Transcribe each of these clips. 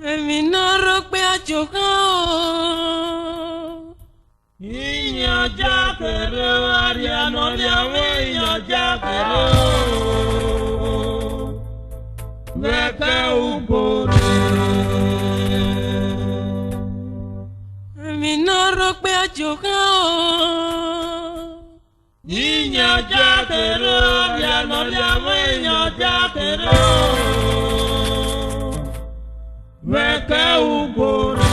Èmi náà rò pé àjò kan o. Ìyànjá kéré àríyànà ni àwọn ìyànjá kéré o. Mẹ́kẹ́ ògbóni. Èmi náà rò pé àjò kan o. Ìyànjá kéré àríyànà ni àwọn ìyànjá kéré o. Mẹ́kẹ́ ògbóni.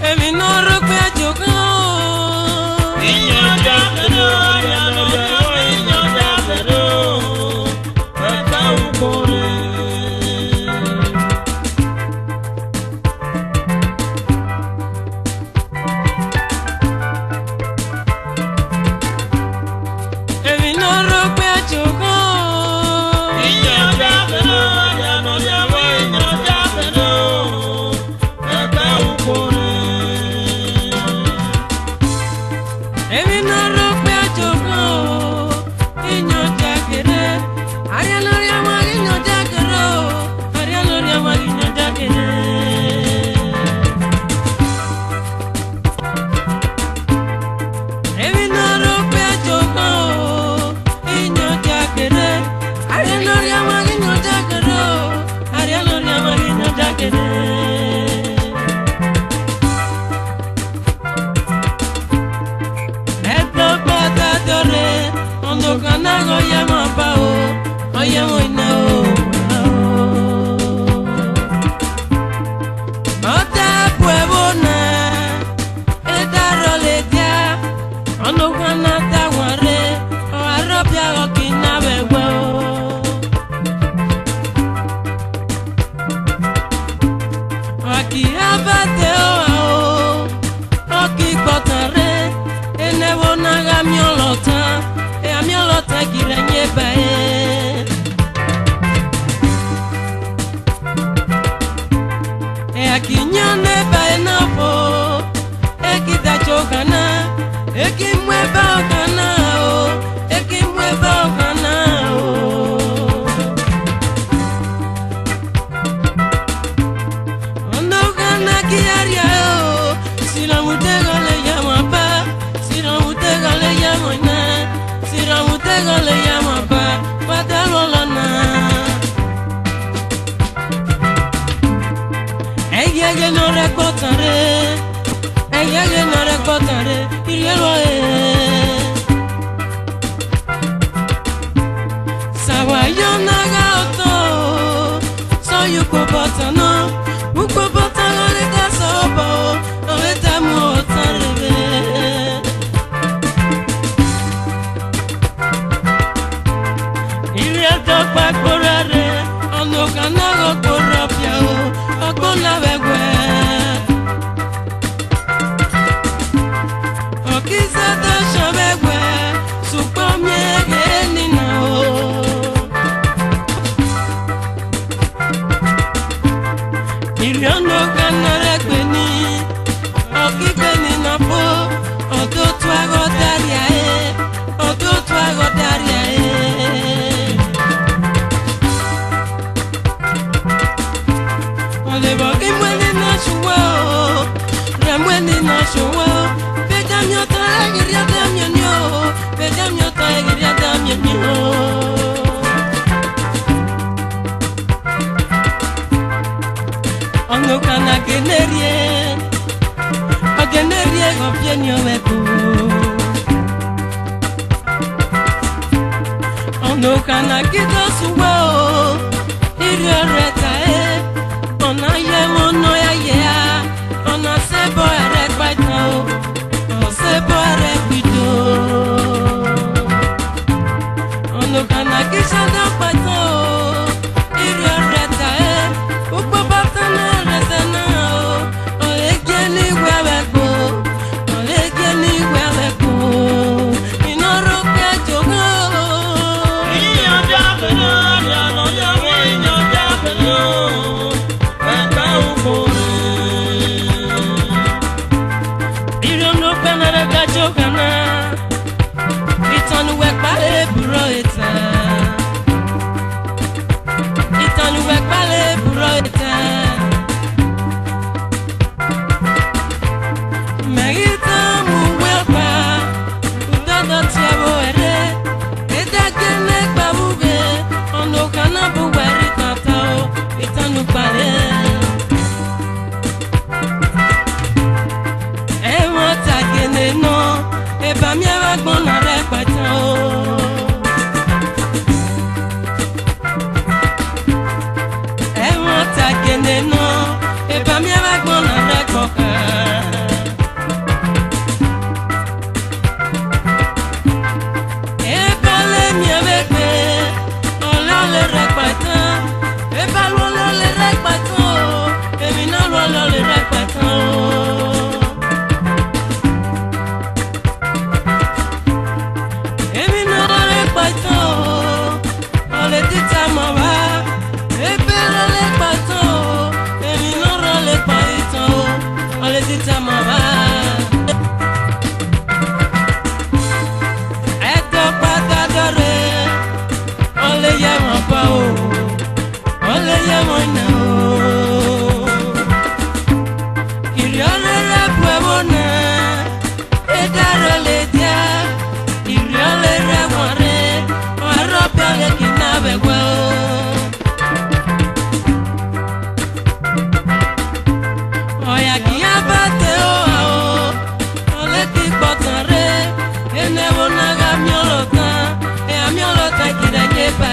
Èmi náà rò pé àjò kan o. Ìyànjá kéré àríyànà ni àwọn ìyànjá kéré o. Mẹ́kẹ́ ògbóni. Èmi náà rò pé àjò kan o. Ìyànjá kéré àríyànà ni àwọn ìyànjá kéré o. Mẹ́kẹ́ ògbóni. Èmi náà rò pé àjò kan o. Ìyànjá kéré. Àríyá lórí àwọn ìyànjá kéré o. Àríyá lórí àwọn ìyànjá kéré. Èmi náà rò pé àjò kan o. Ìyànjá kéré. Àríyá lórí àwọn ìyànjá kéré o. Àríyá lórí àwọn ìyànjá kéré. Ondo kanago yama bao, oyamo inao. Ota puebona, edaro ledia. Ondo kanata ware, o arropia o kinabewo. Aki abate o ao, oki kotare, enewo naga miolota. Amiolota giranye bae. Akinyane bae na po. Ekita chokana. Ekimweba okana o. Ekimweba okana o. Ondo kana kiaria o. Sila mutega le llama pa. Sila mutega le llama na. Sira mutega le llama pa, patalolana. Ella que no recotare, ella que no recotare, y lo es. Sawayo nagaoto, soy ukopotano, ukopotano de casopo, no estamos tarde. Pa correre, ando canago corrapiao, o con la begüe. O quizá te chabegüe, su comiege ni nao. Iriando canare queni, o kikeni na po, o do tuago daria o do tuago daria Ondo kana generie, o generie go pienio meku. Ondo kana kita suwa o, irio reta ona ye mono ya ya, ona sebo ere kwaita o sebo ere kwido. Ondo kana kisha da kwaita o, irio na buwari tata o itanu pare e won ta gene no e ba mi wa gbon na re patan o e won ta gene no e ba mi wa gbon na re kokan e ba le mi avec me le repatan e ba lo le repatan e mi na lo le repatan e mi na lo repatan o le tita mo wa e be lo le repatan e mi na lo le repatan o le tita mo wa e to pata dore o le ya mo pa o ole ya mona o iriole la puebona e daro le dia iriole re more o arropa le kinabe gwa o ya kia bate o ole ti potare e ne bona ga miolota e a miolota kira ke pa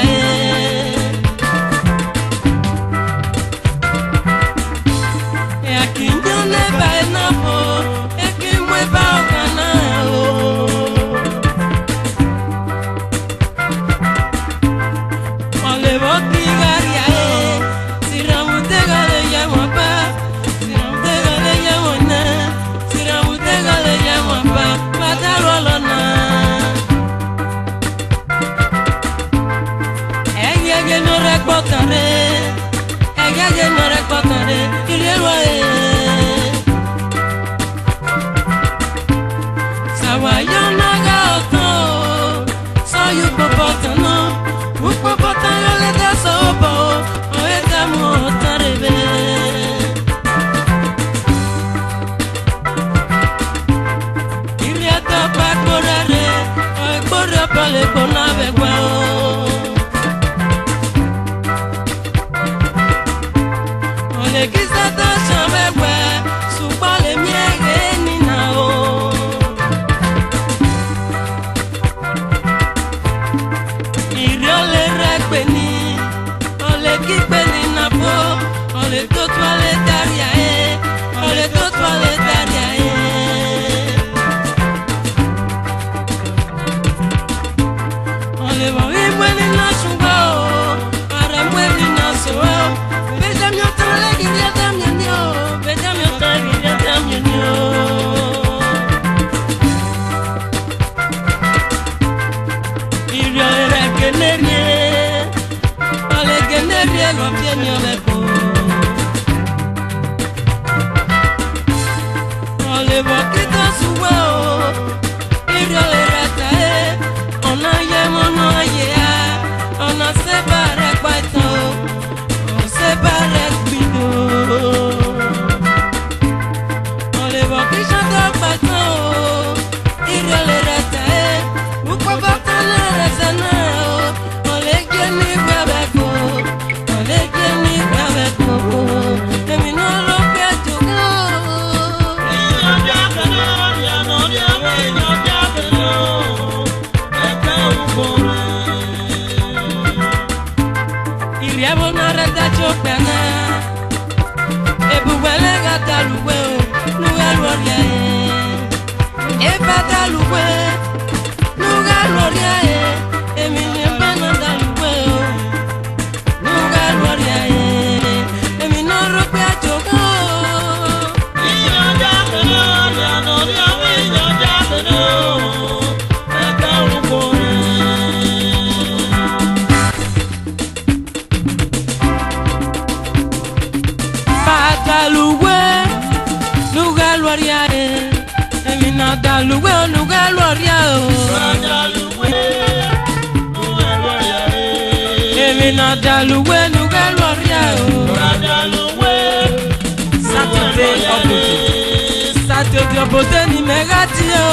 Saturday obodo ni megati o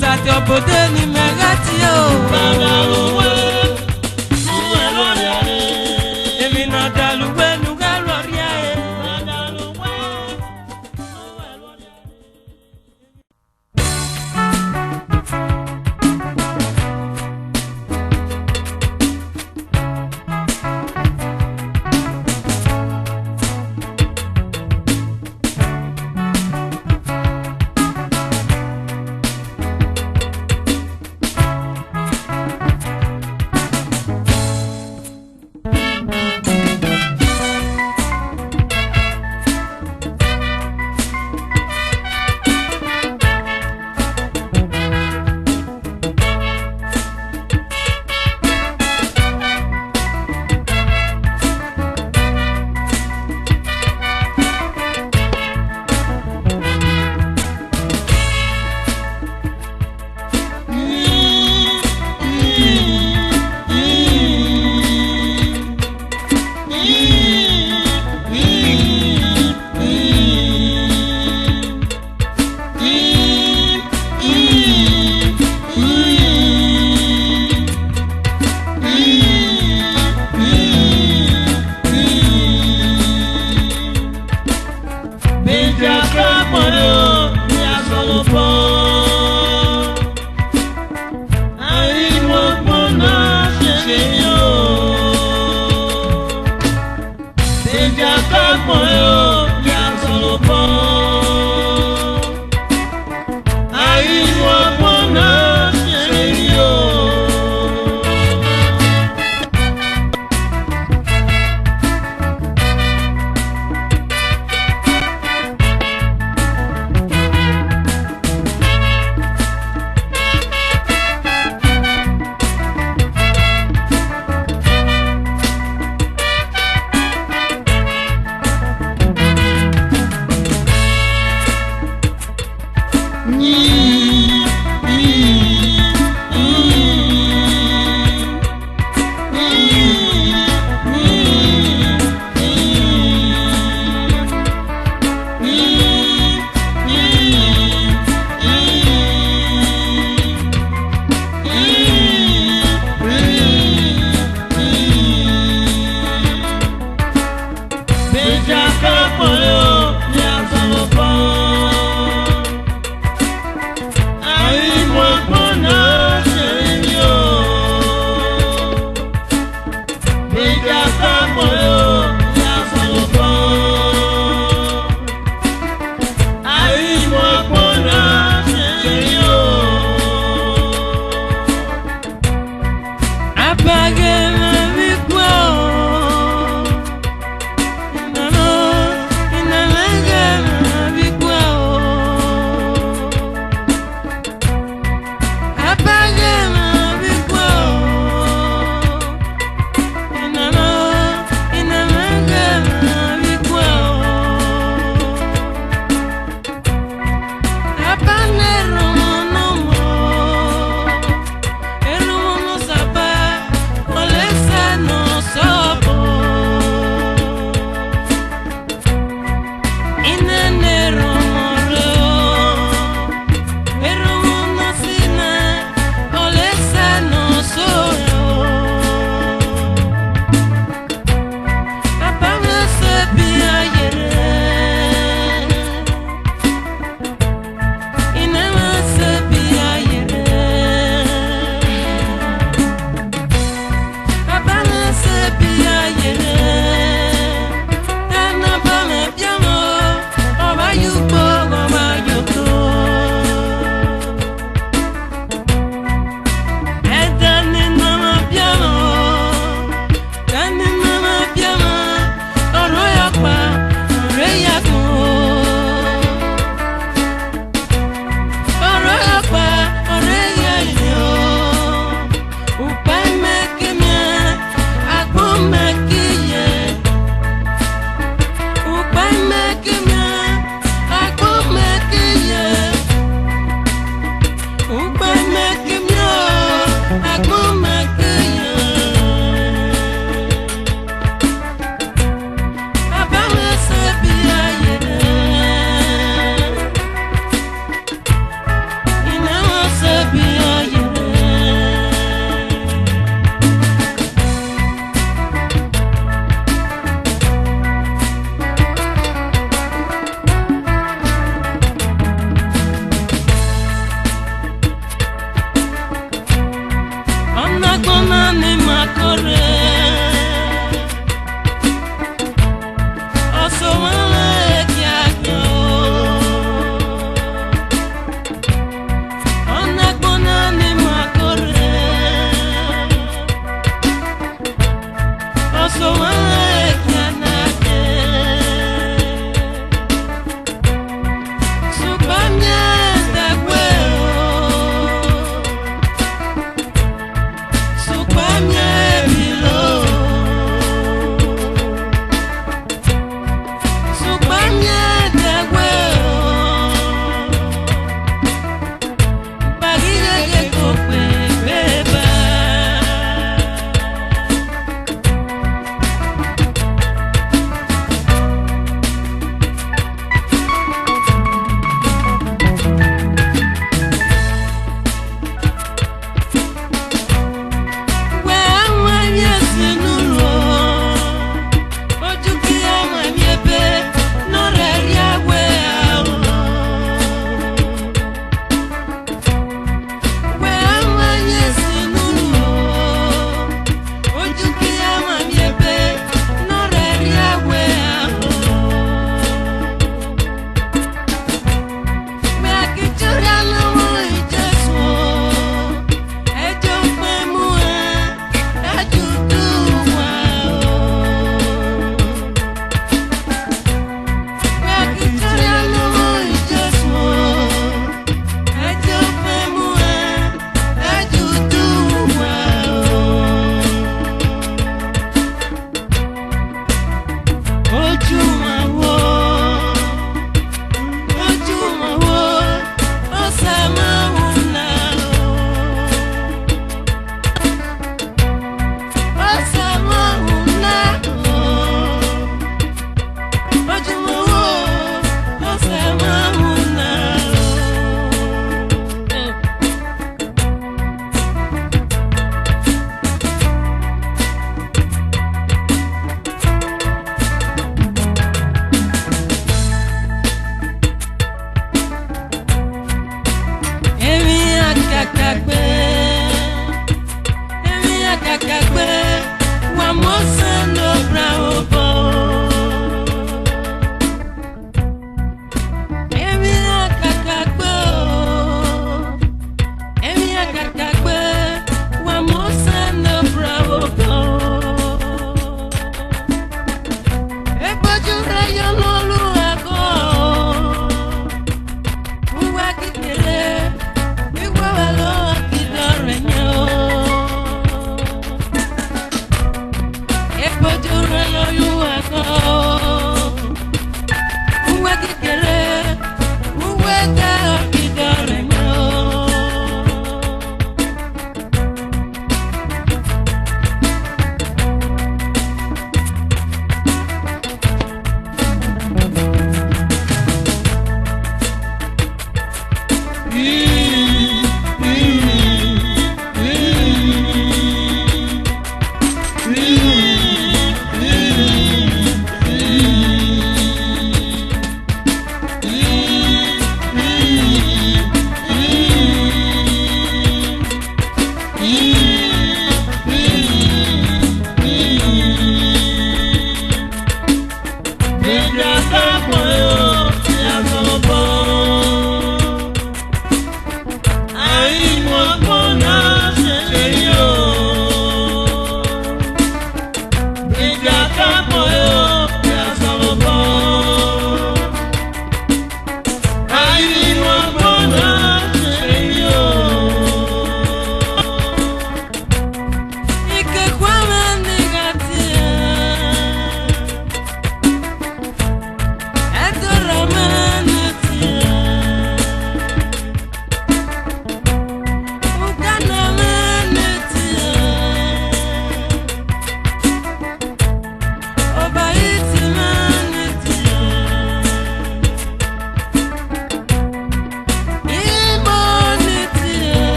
Saturday obodo ni megati o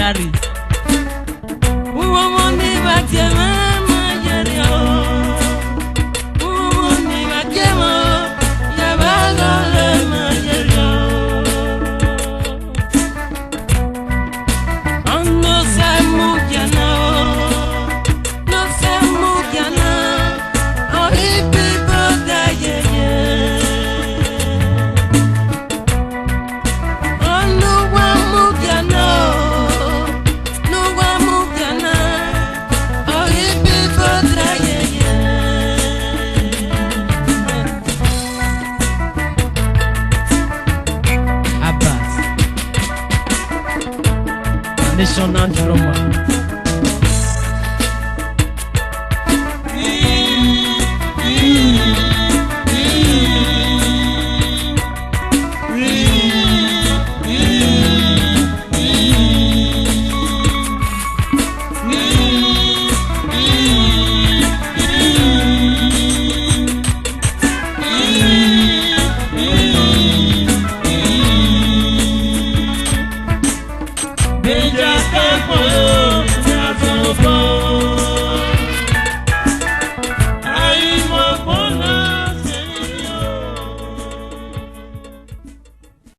Diary. Woman, never came, National Drama.